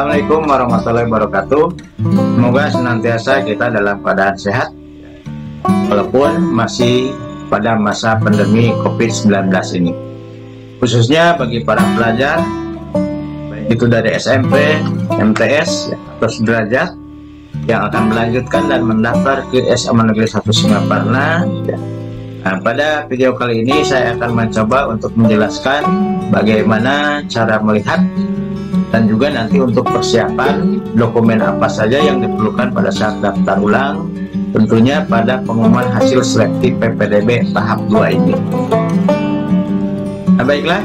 Assalamualaikum warahmatullahi wabarakatuh. Semoga senantiasa kita dalam keadaan sehat walaupun masih pada masa pandemi COVID-19 ini, khususnya bagi para pelajar baik itu dari SMP, MTS atau sederajat yang akan melanjutkan dan mendaftar ke SMA Negeri 1 Singaparna. Nah, pada video kali ini saya akan mencoba untuk menjelaskan bagaimana cara melihat dan juga nanti untuk persiapan dokumen apa saja yang diperlukan pada saat daftar ulang, tentunya pada pengumuman hasil seleksi PPDB tahap 2 ini. Nah, baiklah,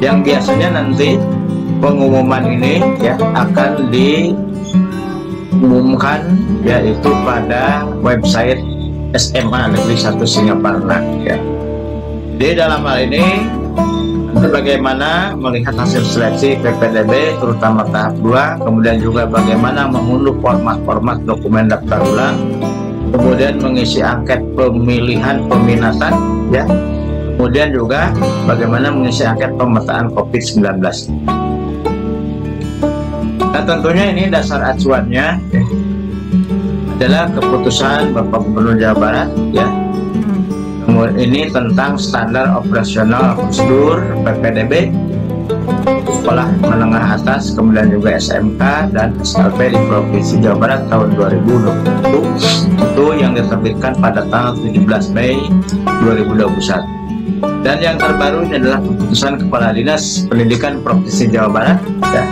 yang biasanya nanti pengumuman ini ya akan diumumkan yaitu pada website SMA Negeri 1 Singaparna ya. Di dalam hal ini bagaimana melihat hasil seleksi PPDB terutama tahap 2, kemudian juga bagaimana mengunduh format-format dokumen daftar ulang, kemudian mengisi angket pemilihan peminatan ya, kemudian juga bagaimana mengisi angket pemetaan COVID-19. Nah, tentunya ini dasar acuannya ya, adalah keputusan Bapak Gubernur Jawa Barat ya. Ini tentang standar operasional prosedur PPDB sekolah menengah atas, kemudian juga SMK dan SLB di Provinsi Jawa Barat tahun 2021 itu yang diterbitkan pada tanggal 17 Mei 2021. Dan yang terbaru ini adalah keputusan Kepala Dinas Pendidikan Provinsi Jawa Barat ya,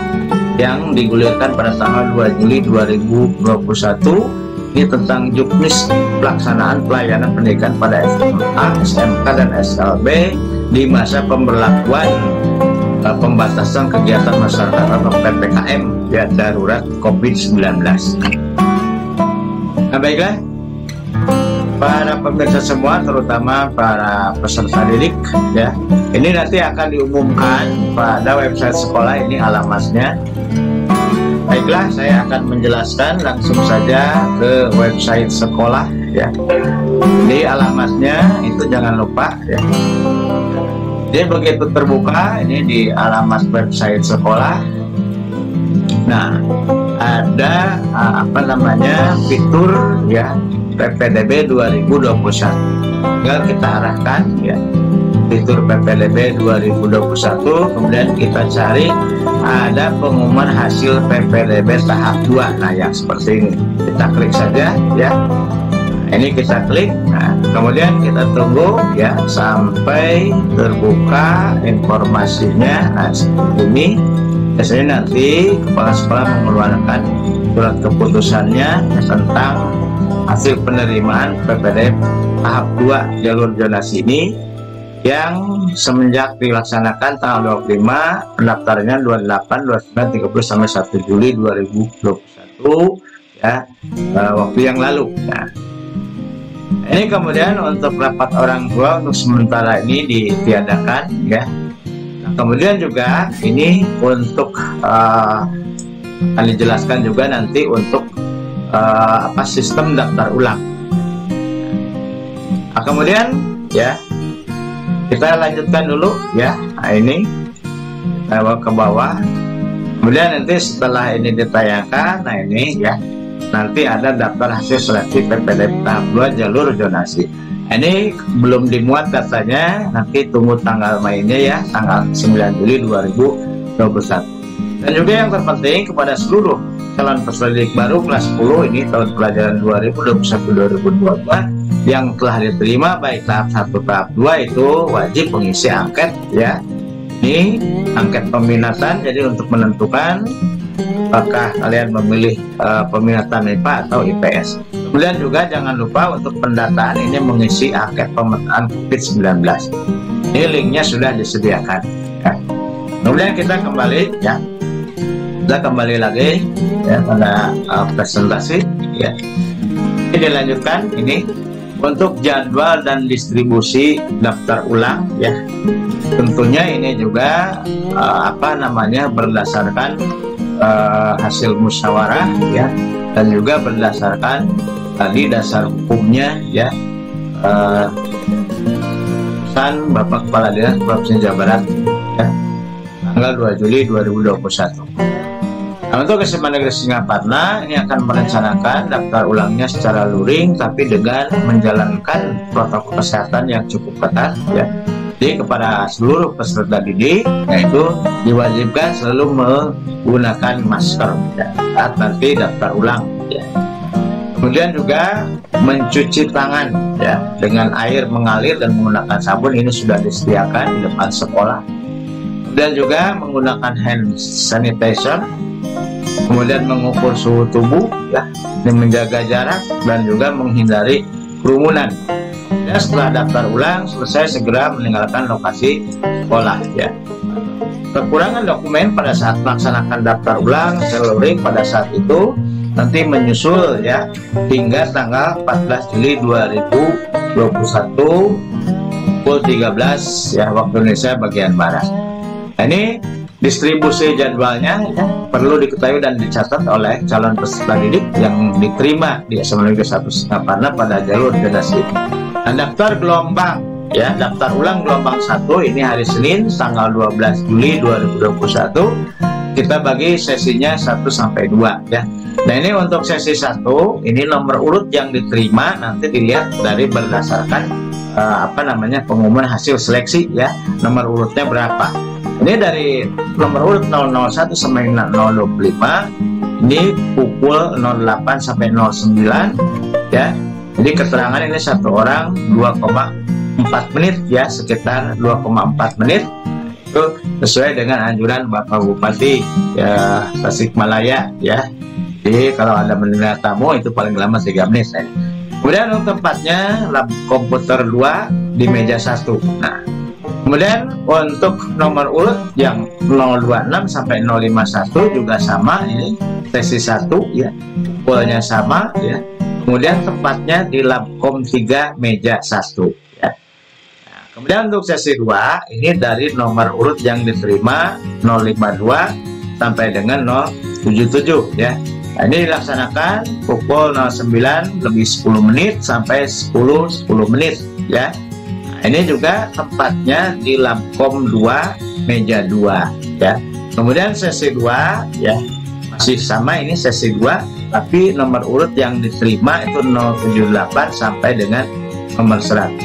yang digulirkan pada tanggal 2 Juli 2021. Ini tentang juknis pelaksanaan pelayanan pendidikan pada SMA, SMK, dan SLB di masa pemberlakuan pembatasan kegiatan masyarakat atau PPKM ya, darurat COVID-19. Nah, baiklah, para pemirsa semua, terutama para peserta didik ya, ini nanti akan diumumkan pada website sekolah, ini alamatnya. Baiklah, saya akan menjelaskan langsung saja ke website sekolah ya. Di alamatnya itu jangan lupa ya. Jadi begitu terbuka ini di alamat website sekolah. Nah, ada fitur ya PPDB 2021. Tinggal kita arahkan ya fitur PPDB 2021, kemudian kita cari ada pengumuman hasil PPDB tahap 2. Nah, yang seperti ini kita klik saja ya. Ini kita klik, nah kemudian kita tunggu ya sampai terbuka informasinya. Nah, seperti ini biasanya nanti kepala sekolah mengeluarkan surat keputusannya tentang hasil penerimaan PPDB tahap 2 jalur zonasi ini, yang semenjak dilaksanakan tanggal 25, pendaftarannya 28, 29, 30 sampai 1 Juli 2021 ya, waktu yang lalu. Nah, ini kemudian untuk rapat orang tua untuk sementara ini ditiadakan ya. Nah, kemudian juga ini untuk akan dijelaskan juga nanti untuk sistem daftar ulang. Nah, kemudian ya kita lanjutkan dulu ya. Nah, ini kita ke bawah, kemudian nanti setelah ini ditayangkan, nah ini ya nanti ada daftar hasil seleksi PPDB tahap 2 jalur zonasi. Ini belum dimuat datanya, nanti tunggu tanggal mainnya ya, tanggal 9 Juli 2021. Dan juga yang terpenting kepada seluruh calon peserta didik baru kelas 10 ini tahun pelajaran 2021-2022 yang telah diterima baik tahap 1 tahap 2 itu wajib mengisi angket ya. Ini angket peminatan, jadi untuk menentukan apakah kalian memilih peminatan IPA atau IPS. Kemudian juga jangan lupa untuk pendataan ini mengisi angket pemetaan COVID-19. Ini linknya sudah disediakan ya. Kemudian kita kembali ya, kita kembali lagi ya pada presentasi ya. Ini dilanjutkan ini untuk jadwal dan distribusi daftar ulang ya. Tentunya ini juga berdasarkan hasil musyawarah ya, dan juga berdasarkan tadi dasar hukumnya ya, pesan Bapak Kepala Dinas Provinsi Jawa Barat ya, tanggal 2 Juli 2021. Nah, untuk SMA Negeri Singaparna ini akan merencanakan daftar ulangnya secara luring, tapi dengan menjalankan protokol kesehatan yang cukup ketat ya. Jadi kepada seluruh peserta didik, yaitu diwajibkan selalu menggunakan masker ya, saat nanti daftar ulang ya. Kemudian juga mencuci tangan ya dengan air mengalir dan menggunakan sabun, ini sudah disediakan di depan sekolah. Dan juga menggunakan hand sanitizer, kemudian mengukur suhu tubuh ya, dan menjaga jarak dan juga menghindari kerumunan. Dan setelah daftar ulang selesai, segera meninggalkan lokasi sekolah ya. Kekurangan dokumen pada saat melaksanakan daftar ulang seluring pada saat itu nanti menyusul ya hingga tanggal 14 Juli 2021 pukul 13 ya waktu Indonesia bagian Barat. Nah, ini distribusi jadwalnya ya, perlu diketahui dan dicatat oleh calon peserta didik yang diterima di SMA Negeri 1 Singaparna pada jalur zonasi. Nah, daftar gelombang ya, daftar ulang gelombang 1 ini hari Senin tanggal 12 Juli 2021. Kita bagi sesinya 1 sampai 2 ya. Nah, ini untuk sesi 1 ini nomor urut yang diterima nanti dilihat dari berdasarkan pengumuman hasil seleksi ya, nomor urutnya berapa. Ini dari nomor urut 001 sampai 025 ini pukul 08 sampai 09 ya. Jadi keterangan ini satu orang 2,4 menit ya, sekitar 2,4 menit. Itu sesuai dengan anjuran Bapak Bupati ya Tasikmalaya ya. Jadi kalau Anda menerima tamu itu paling lama 3 menit ya. Kemudian untuk tempatnya lab komputer 2 di meja 1. Nah, kemudian untuk nomor urut yang 026 sampai 051 juga sama, ini sesi 1 ya, poolnya sama ya. Kemudian tempatnya di Labkom 3 meja 1 ya. Nah, kemudian untuk sesi 2 ini dari nomor urut yang diterima 052 sampai dengan 077 ya. Nah, ini dilaksanakan pukul 09 lebih 10 menit sampai 10 menit ya. Nah, ini juga tempatnya di Labkom 2 meja 2 ya. Kemudian sesi 2 ya masih sama, ini sesi 2 tapi nomor urut yang diterima itu 078 sampai dengan nomor 100.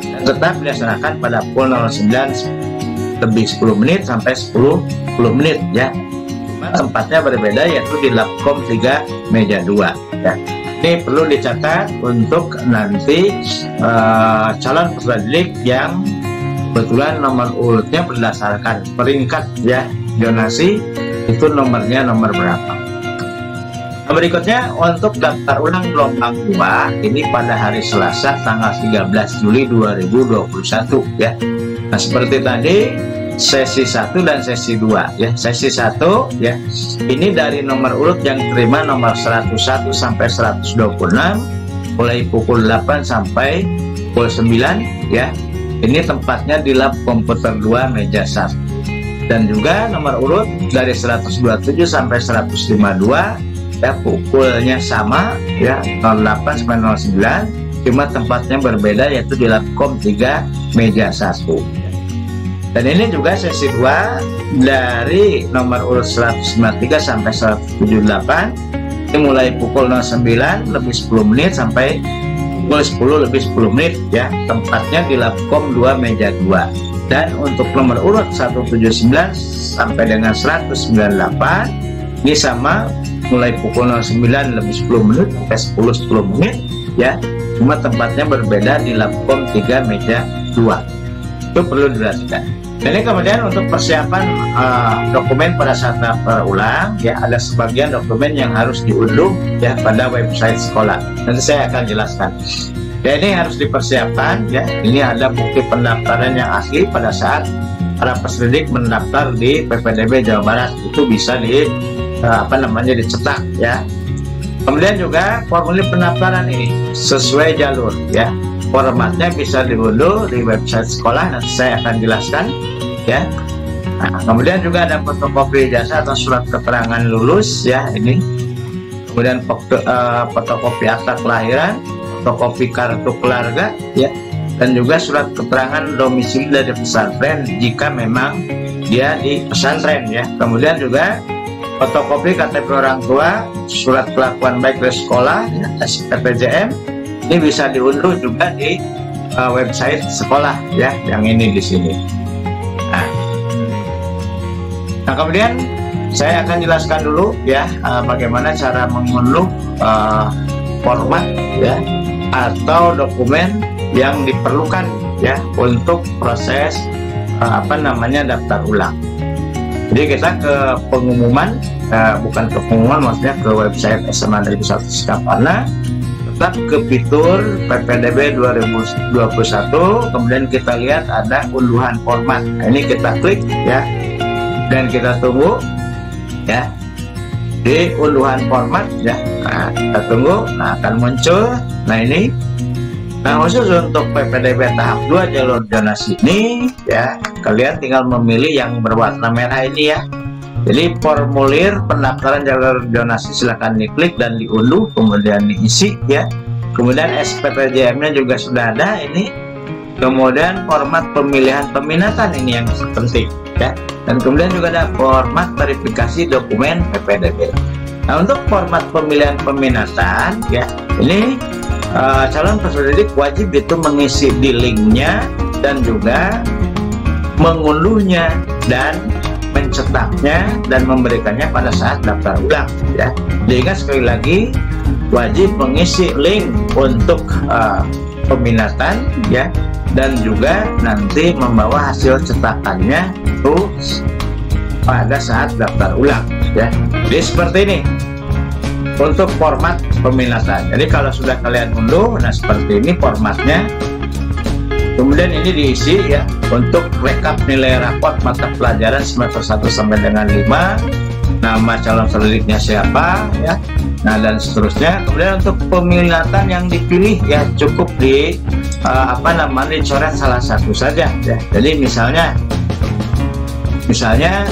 Dan tetap dilaksanakan pada pukul 09 lebih 10 menit sampai 10 menit ya. Tempatnya berbeda, yaitu di Labkom 3 meja 2 ya. Ini perlu dicatat untuk nanti calon peserta didik yang kebetulan nomor urutnya berdasarkan peringkat ya zonasi, itu nomornya nomor berapa. Nah, berikutnya untuk daftar ulang gelombang 2 ini pada hari Selasa tanggal 13 Juli 2021 ya. Nah, seperti tadi sesi 1 dan sesi 2 ya. Sesi 1 ya, ini dari nomor urut yang terima nomor 101 sampai 126 mulai pukul 8 sampai pukul 9 ya. Ini tempatnya di lab komputer 2 meja 1. Dan juga nomor urut dari 127 sampai 152 ya, pukulnya sama ya, 08 sampai 09, cuma tempatnya berbeda, yaitu di Labkom 3 meja 1. Dan ini juga sesi 2 dari nomor urut 193 sampai 178 ini mulai pukul 09 lebih 10 menit sampai pukul 10 lebih 10 menit ya, tempatnya di Labkom 2 meja 2. Dan untuk nomor urut 179 sampai dengan 198 ini sama, mulai pukul 09 lebih 10 menit sampai 10 menit ya, cuma tempatnya berbeda di Labkom 3 meja 2. Itu perlu diperhatikan. Jadi kemudian untuk persiapan dokumen pada saat daftar ulang ya, ada sebagian dokumen yang harus diunduh ya pada website sekolah. Nanti saya akan jelaskan. Ya, ini harus dipersiapkan ya. Ini ada bukti pendaftaran yang asli pada saat para peserta didik mendaftar di PPDB Jawa Barat, itu bisa dicetak ya. Kemudian juga formulir pendaftaran ini sesuai jalur ya. Formatnya bisa diunduh di website sekolah, nanti saya akan jelaskan ya. Nah, kemudian juga ada fotokopi ijazah atau surat keterangan lulus ya ini. Kemudian fotokopi akta kelahiran, fotokopi kartu keluarga ya, dan juga surat keterangan domisili dari pesantren jika memang dia di pesantren ya. Kemudian juga fotokopi KTP orang tua, surat kelakuan baik dari sekolah, ya, SPPJM, ini bisa diunduh juga di website sekolah ya, yang ini di sini. Nah, kemudian saya akan jelaskan dulu ya bagaimana cara mengunduh format ya atau dokumen yang diperlukan ya untuk proses daftar ulang. Jadi kita ke pengumuman, bukan ke pengumuman, maksudnya ke website SMA Negeri 1 Sikaparna, tetap ke fitur PPDB 2021, kemudian kita lihat ada unduhan format. Nah, ini kita klik ya, dan kita tunggu ya di unduhan format ya. Nah, kita tunggu, nah akan muncul. Nah ini, nah khusus untuk PPDB tahap 2 jalur zonasi ini ya, kalian tinggal memilih yang berwarna merah ini ya. Jadi formulir pendaftaran jalur zonasi silahkan diklik dan diunduh, kemudian diisi ya. Kemudian SPPJM-nya juga sudah ada ini. Kemudian format pemilihan peminatan ini yang penting ya. Dan kemudian juga ada format verifikasi dokumen PPDB. Nah, untuk format pemilihan peminatan ya, ini calon peserta didik wajib itu mengisi di linknya dan juga mengunduhnya dan mencetaknya dan memberikannya pada saat daftar ulang ya. Diingat sekali lagi, wajib mengisi link untuk peminatan ya, dan juga nanti membawa hasil cetakannya itu pada saat daftar ulang ya. Jadi seperti ini untuk format peminatan. Jadi kalau sudah kalian unduh, nah seperti ini formatnya. Kemudian ini diisi ya untuk rekap nilai raport mata pelajaran semester 1 sampai dengan 5, nama calon pendidiknya siapa ya, nah dan seterusnya. Kemudian untuk peminatan yang dipilih ya cukup di dicoret salah satu saja ya. Jadi misalnya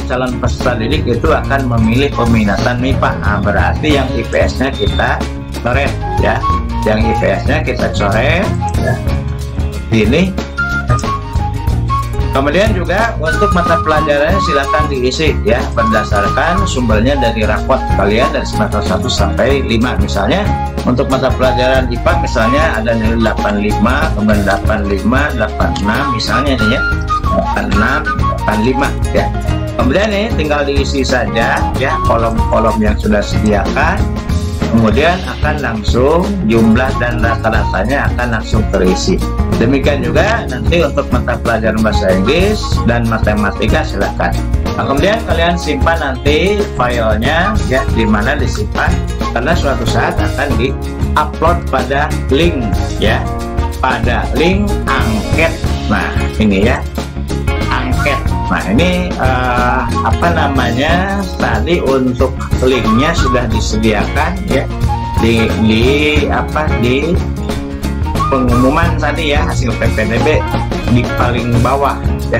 calon peserta didik itu akan memilih peminatan MIPA, nah, berarti yang IPS-nya kita coret ya, yang IPS-nya kita coret ya. Ini kemudian juga untuk mata pelajarannya silakan diisi ya berdasarkan sumbernya dari raport kalian dari semester 1 sampai 5. Misalnya untuk mata pelajaran IPA misalnya ada nilai 85, kemudian 85, 86 misalnya ini ya, 86, 85 ya. Kemudian ini tinggal diisi saja ya kolom-kolom yang sudah disediakan. Kemudian akan langsung jumlah dan rata-ratanya akan langsung terisi. Demikian juga nanti untuk mata pelajaran bahasa Inggris dan matematika silakan. Nah, kemudian kalian simpan nanti filenya ya, di mana disimpan, karena suatu saat akan di-upload pada link ya, pada link angket. Nah ini ya, angket. Nah ini tadi untuk linknya sudah disediakan ya di pengumuman tadi ya, hasil PPDB di paling bawah ya,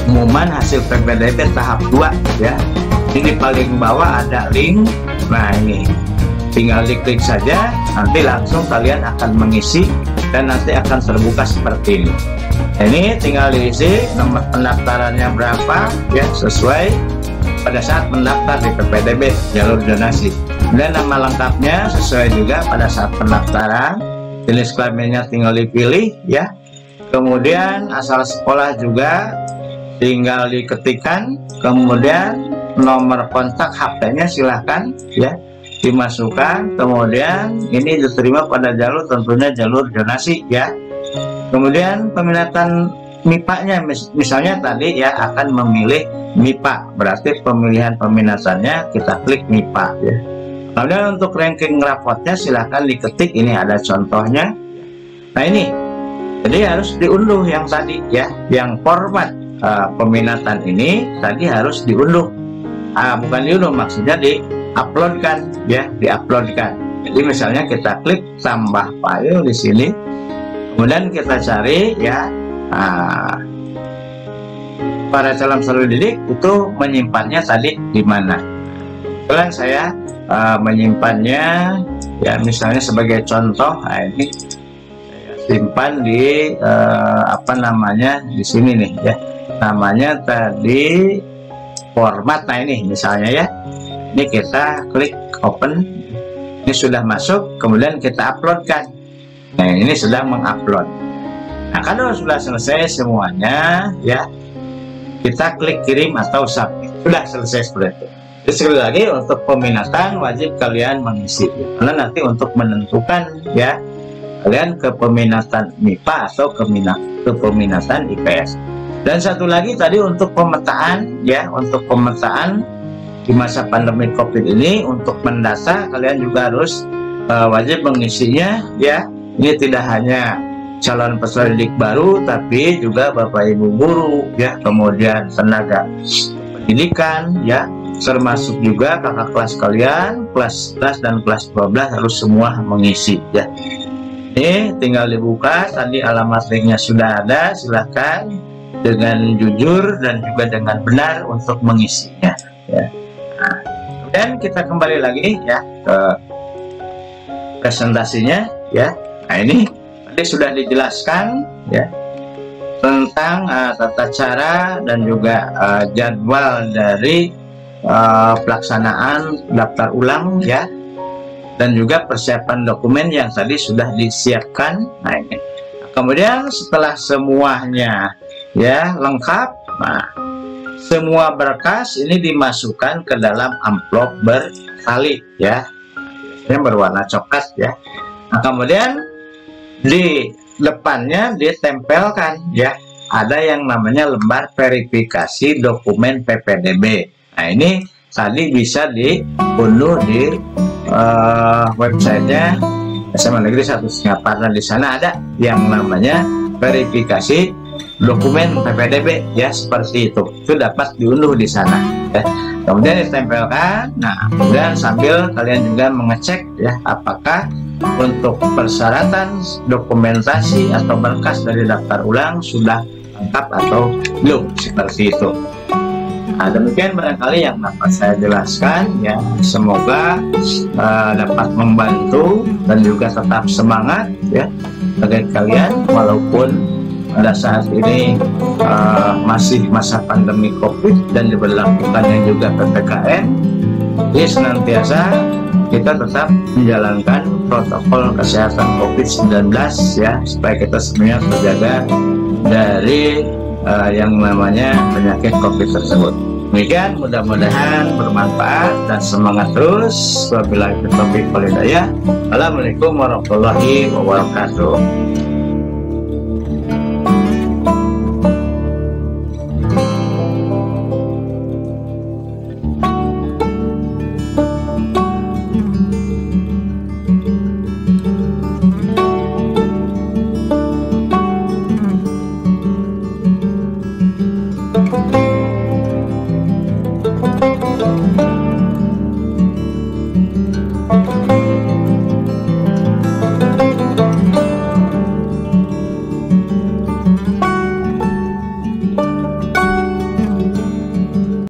pengumuman hasil PPDB tahap 2 ya, ini di paling bawah ada link. Nah ini tinggal diklik saja, nanti langsung kalian akan mengisi dan nanti akan terbuka seperti ini. Ini tinggal diisi nomor pendaftarannya berapa ya, sesuai pada saat mendaftar di PPDB jalur zonasi. Dan nama lengkapnya sesuai juga pada saat pendaftaran. Jenis kelaminnya tinggal dipilih ya. Kemudian asal sekolah juga tinggal diketikkan. Kemudian nomor kontak HP-nya silahkan ya dimasukkan. Kemudian ini diterima pada jalur, tentunya jalur zonasi ya. Kemudian peminatan MIPA-nya misalnya tadi ya akan memilih MIPA, berarti pemilihan peminatannya kita klik MIPA ya. Kemudian untuk ranking rapotnya silahkan diketik, ini ada contohnya. Nah ini jadi harus diunduh yang tadi ya, yang format peminatan ini tadi harus diunduh, bukan diunduh, maksudnya diuploadkan ya, diuploadkan. Jadi misalnya kita klik tambah file di sini, kemudian kita cari ya para calon peserta didik itu menyimpannya tadi di mana. Kemudian saya menyimpannya ya misalnya sebagai contoh, nah ini saya simpan di di sini nih ya, namanya tadi format. Nah ini misalnya ya, Ini kita klik open. Ini sudah masuk, kemudian kita uploadkan. Nah, ini sedang mengupload. Nah, kalau sudah selesai semuanya, ya, kita klik kirim atau submit. Sudah selesai seperti itu. Jadi sekali lagi, untuk peminatan wajib kalian mengisi. Karena nanti untuk menentukan, ya, kalian ke peminatan MIPA atau ke peminatan IPS. Dan satu lagi tadi untuk pemetaan, ya, untuk pemetaan di masa pandemi COVID ini, untuk mendata kalian juga harus wajib mengisinya, ya. Ini tidak hanya calon peserta didik baru, tapi juga Bapak Ibu guru, ya, kemudian tenaga pendidikan, ya, termasuk juga kakak kelas kalian, kelas 11 dan kelas 12 harus semua mengisi, ya. Ini tinggal dibuka, tadi alamat linknya sudah ada, silahkan dengan jujur dan juga dengan benar untuk mengisinya, ya. Nah, kemudian kita kembali lagi, ya, ke presentasinya, ya. Nah, ini tadi sudah dijelaskan, ya, tentang tata cara dan juga jadwal dari pelaksanaan daftar ulang, ya, dan juga persiapan dokumen yang tadi sudah disiapkan. Nah, ini kemudian setelah semuanya, ya, lengkap, nah, semua berkas ini dimasukkan ke dalam amplop bertali, ya, yang berwarna coklat, ya. Nah, kemudian di depannya ditempelkan, ya, ada yang namanya lembar verifikasi dokumen PPDB. Nah, ini tadi bisa diunduh di websitenya SMA Negeri 1 Singaparna. Di sana ada yang namanya verifikasi dokumen PPDB, ya, seperti itu. Itu dapat diunduh di sana, ya. Kemudian ditempelkan. Nah, kemudian sambil kalian juga mengecek, ya, apakah untuk persyaratan dokumentasi atau berkas dari daftar ulang sudah lengkap atau belum, seperti itu. Nah, demikian barangkali yang dapat saya jelaskan, ya. Semoga dapat membantu dan juga tetap semangat, ya, bagi kalian walaupun pada saat ini masih masa pandemi COVID dan diberlakukannya juga PPKM. Jadi senantiasa kita tetap menjalankan protokol kesehatan COVID-19, ya, supaya kita semuanya terjaga dari yang namanya penyakit COVID tersebut. Demikian, mudah-mudahan bermanfaat dan semangat terus. Wabillahi taufiq wal hidayah. Assalamualaikum warahmatullahi wabarakatuh.